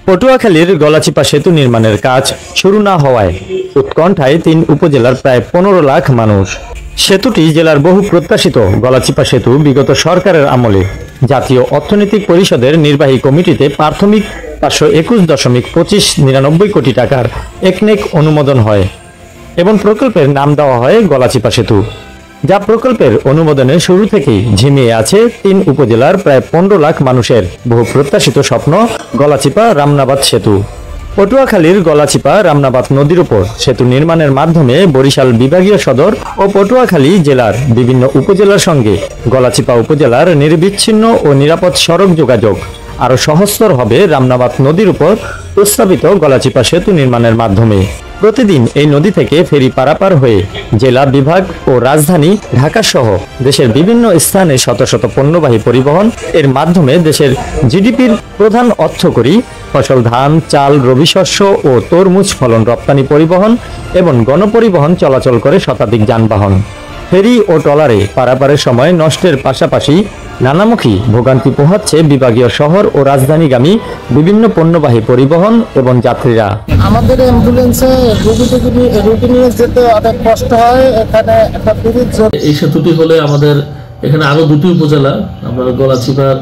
পটুয়াখালীর গলাচিপা সেতু নির্মাণের কাজ শুরু না হওয়ায় উৎকণ্ঠায় ৩ উপজেলার প্রায় ১৫ লাখ মানুষ। সেতুটি জেলার বহু প্রত্যাশিত গলাচিপা সেতু বিগত সরকারের আমলে জাতীয় অর্থনৈতিক পরিষদের নির্বাহী কমিটিতে প্রাথমিক ৫২১.২৫৯৯ কোটি টাকার একনেক অনুমোদন হয় এবং প্রকল্পের নাম দেওয়া হয় গলাচিপা সেতু, যা প্রকল্পের অনুমোদনের শুরু থেকেই ঝিমিয়ে আছে ৩ উপজেলার প্রায় ১৫ লাখ মানুষের বহু প্রত্যাশিত স্বপ্ন গলাচিপা রামনাবাদ সেতু। পটুয়াখালীর গলাচিপা রামনাবাদ নদীর উপর সেতু নির্মাণের মাধ্যমে বরিশাল বিভাগীয় সদর ও পটুয়াখালী জেলার বিভিন্ন উপজেলার সঙ্গে গলাচিপা উপজেলার নিরবিচ্ছিন্ন ও নিরাপদ সড়ক যোগাযোগ আরও সহজতর হবে। রামনাবাদ নদীর উপর প্রস্তাবিত গলাচিপা সেতু নির্মাণের মাধ্যমে প্রতিদিন এই নদী থেকে ফেরি পারাপার হয়ে জেলা, বিভাগ ও রাজধানী ঢাকা সহ দেশের বিভিন্ন স্থানে শত শত পণ্যবাহী পরিবহন এর মাধ্যমে দেশের জিডিপির প্রধান অর্থকরী ফসল, ধান, চাল, রবি শস্য ও তরমুজ ফলন, রপ্তানি পরিবহন এবং গণপরিবহন চলাচল করে শতাধিক যানবাহন। ফেরি ও ট্রলারে পারাপারের সময় নষ্টের পাশাপাশি নানামুখী ভোগান্তি পোহাচ্ছে বিভাগীয় শহর ও রাজধানীগামী বিভিন্ন পণ্যবাহী পরিবহন এবং যাত্রীরা। আমাদের অ্যাম্বুলেন্সে রুগী নিয়ে যেতে অনেক কষ্ট হয়। এখানে একটা ব্রিজ, এই সেতুটি হলে আমাদের এখানে আরো 2টি উপজেলা, আমরা গলাচিপার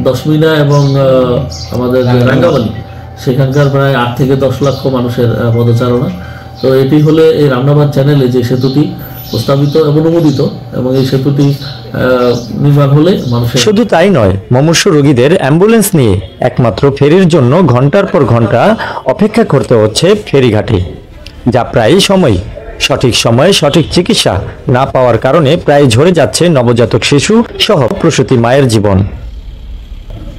দশমিনা এবং আমাদের রাঙ্গাবালী, সেখানকার প্রায় 8 থেকে 10 লক্ষ মানুষের পদচারণা। তো এটি হলে এই রামনাবাদ চ্যানেলে যে সেতুটি প্রস্তাবিত এবং অনুমোদিত, এবং এই সেতুটি নির্মাণ হলে মানুষের শুধু তাই নয়, মুমূর্ষু রোগীদের অ্যাম্বুলেন্স নিয়ে একমাত্র ফেরির জন্য ঘন্টার পর ঘন্টা অপেক্ষা করতে হচ্ছে ফেরিঘাটে, যা প্রায় সময় সঠিক সময়ে সঠিক চিকিৎসা না পাওয়ার কারণে প্রায় ঝরে যাচ্ছে নবজাতক শিশু সহ প্রসূতি মায়ের জীবন।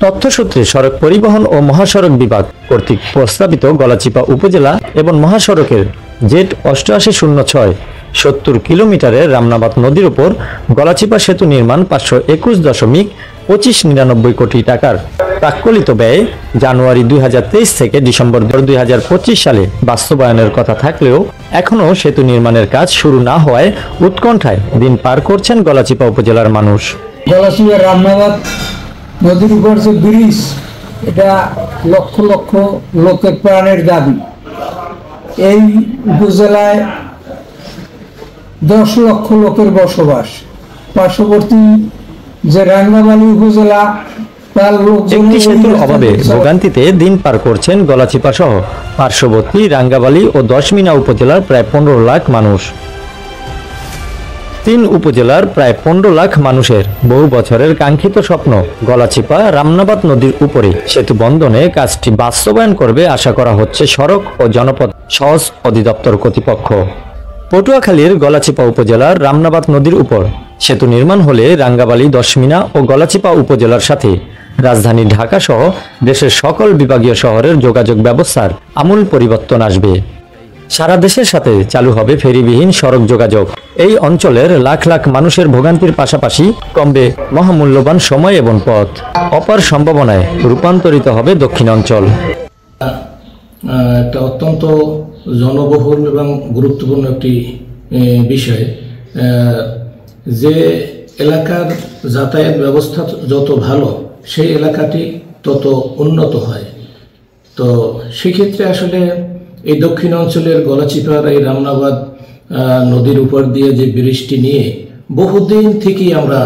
তথ্যসূত্রে সড়ক পরিবহন ও মহাসড়ক বিভাগ কর্তৃক প্রস্তাবিত গলাচিপা উপজেলা এবং মহাসড়কের জেড 8806 70 কিলোমিটারের রামনাবাদ নদীর উপর গলাচিপা সেতু নির্মাণ ৫২১.২৫৯৯ কোটি টাকার প্রাক্কলিত ব্যয় জানুয়ারি ২০২৩ থেকে ডিসেম্বর ২০২৫ সালে বাস্তবায়নের কথা থাকলেও এখনও সেতু নির্মাণের কাজ শুরু না হওয়ায় উৎকণ্ঠায় দিন পার করছেন গলাচিপা উপজেলার মানুষ। গলাচিপা রামনাবাদ নদীর উপর যে ব্রিজ, এটা লক্ষ লক্ষ লোকের প্রাণের দাবি। এই উপজেলায় 10 লক্ষ লোকের বসবাস। পার্শ্ববর্তী যে রাঙ্গাবালী উপজেলা, তার একটি সেতুর অভাবে ভোগান্তিতে দিন পার করছেন গলাচিপা সহ পার্শ্ববর্তী রাঙ্গাবালী ও দশমিনা উপজেলার প্রায় 15 লাখ মানুষ। 3 উপজেলার প্রায় 15 লাখ মানুষের বহু বছরের কাঙ্ক্ষিত স্বপ্ন গলাচিপা রামনাবাদ নদীর উপরে সেতু বন্ধনে কাজটি বাস্তবায়ন করবে আশা করা হচ্ছে সড়ক ও জনপথ সহজ অধিদপ্তর কর্তৃপক্ষ। পটুয়াখালীর গলাচিপা উপজেলার রামনাবাদ নদীর উপর সেতু নির্মাণ হলে রাঙ্গাবালী, দশমিনা ও গলাচিপা উপজেলার সাথে রাজধানী ঢাকা সহ দেশের সকল বিভাগীয় শহরের যোগাযোগ ব্যবস্থার আমূল পরিবর্তন আসবে। সারা দেশের সাথে চালু হবে ফেরিবিহীন সড়ক যোগাযোগ। এই অঞ্চলের লাখ লাখ মানুষের ভোগান্তির পাশাপাশি কমবে মহামূল্যবান সময় এবং পথ। অপার সম্ভাবনায় রূপান্তরিত হবে দক্ষিণাঞ্চল। একটা অত্যন্ত জনবহুল এবং গুরুত্বপূর্ণ একটি বিষয়। যে এলাকার যাতায়াত ব্যবস্থা যত ভালো, সেই এলাকাটি তত উন্নত হয়। তো সেক্ষেত্রে আসলে এই দক্ষিণ অঞ্চলের গলাচিপার এই রামনাবাদ নদীর উপর দিয়ে যে ব্রিজটি নিয়ে বহুদিন থেকেই আমরা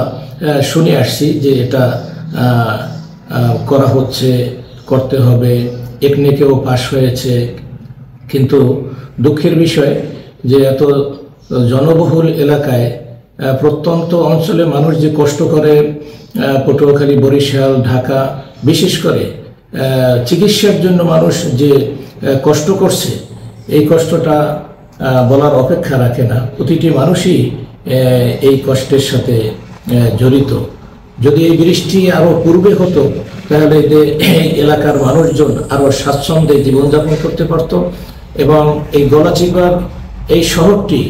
শুনে আসছি যে এটা করা হচ্ছে, করতে হবে, একনেকেও পাশ হয়েছে। কিন্তু দুঃখের বিষয় যে এত জনবহুল এলাকায়, প্রত্যন্ত অঞ্চলে মানুষ যে কষ্ট করে, পটুয়াখালী, বরিশাল, ঢাকা, বিশেষ করে চিকিৎসার জন্য মানুষ যে কষ্ট করছে, এই কষ্টটা বলার অপেক্ষা রাখে না। প্রতিটি মানুষই এই কষ্টের সাথে জড়িত। যদি এই বৃষ্টি আরও পূর্বে হতো, তাহলে এই এলাকার মানুষজন আরও স্বাচ্ছন্দ্যে জীবনযাপন করতে পারত এবং এই গলাচিপার এই শহরটি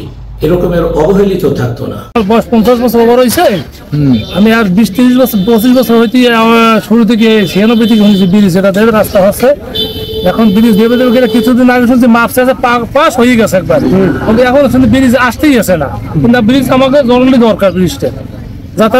এরকমের অবহেলিত থাকতো না। বয়স 50 বছর ওভার হয়েছে। আমি আর 20-30 বছর 25 বছর হইতে শুরু থেকে 96 থেকে ব্রিজ, এটা দেবে রাস্তা হচ্ছে। এখন ব্রিজ দেবে দেবে কিছুদিন আগে শুনছি মাপছে পাস হয়ে গেছে একবার, কিন্তু এখন ব্রিজ আসতেই আছে না। কিন্তু ব্রিজ আমাকে জরুরি দরকার, ব্রিজটা যাতে